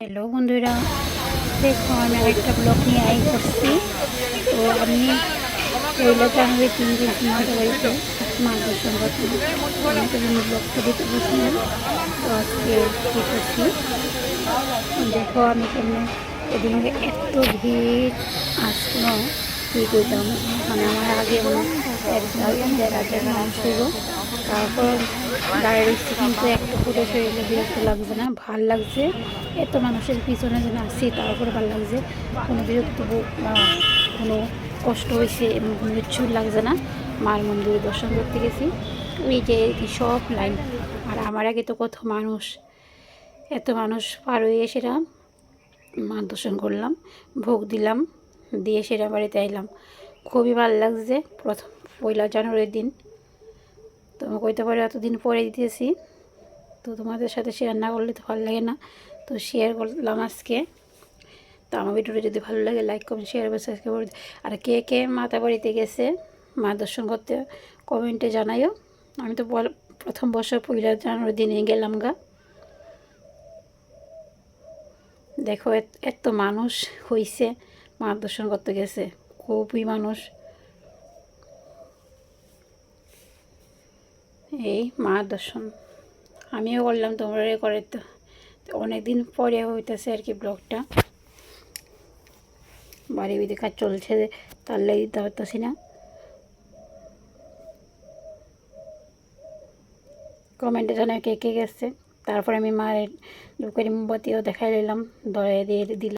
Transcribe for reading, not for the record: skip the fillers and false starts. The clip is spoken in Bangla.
হ্যালো বন্ধুরা, দেখো আমি আরেকটা ব্লগ নিয়ে করছি। তো আমি 1 জানুয়ারি 3 দিন মাদের বাড়িতে মা দর্শন করতাম। আমি তো ব্লগটা দিতে পারছি না, তো আজকে কী করছি দেখো। আমি কেমন এদিনকে এত ভিড় আসলো কী করতাম, মানে আমার আগে মনে 1,000-1,500 মানুষ হইব। তারপর দাঁড়িয়ে রয়েছি, কিন্তু একটা ফুটে শরীরে বিরক্ত লাগছে না, ভাল লাগছে। এত মানুষের পিছনে যেন আসছি, তারপরে ভাল লাগছে। কোনো বিরক্ত বা কোনো কষ্ট হয়েছে এমন কোনো কিছু লাগছে না। মার মন্দিরে দর্শন করতে গেছি, ওই যে সব লাইন। আর আমার আগে তো কত মানুষ, এত মানুষ পার হয়ে সেটা মা দর্শন করলাম, ভোগ দিলাম, দিয়ে সেটা বাড়িতে আইলাম। খুবই ভালো লাগছে। প্রথম 1 জানুয়ারির দিন তোমাকে কইতে পারে এতদিন পরে দিতেছি, তো তোমাদের সাথে শেয়ার না করলে তো ভালো লাগে না, তো শেয়ার করলাম আজকে। তো আমার ভিডিওটা যদি ভালো লাগে লাইক কমেন্ট শেয়ার এবং সাবস্ক্রাইব করে। আর কে কে মাতা বাড়িতে গেছে মা দর্শন করতে কমেন্টে জানাইও। আমি তো প্রথম বছর 1 জানুয়ারির দিনে গেলাম গা। দেখো এত মানুষ হইছে, মা দর্শন করতে গেছে, খুবই মানুষ। এই মা দর্শন আমিও করলাম, তোমরা করে। তো অনেক দিন পরে হইতেছে আর কি ব্লগটা। বাড়ি বিধি কাজ চলছে, তার লেগে দিতে পারতেছি না। কমেন্টে জানায় কে কে গেছে। তারপরে আমি মায়ের ধূপকাঠি মোমবাতিও দেখাই নিলাম, ধরে দিয়ে দিলাম।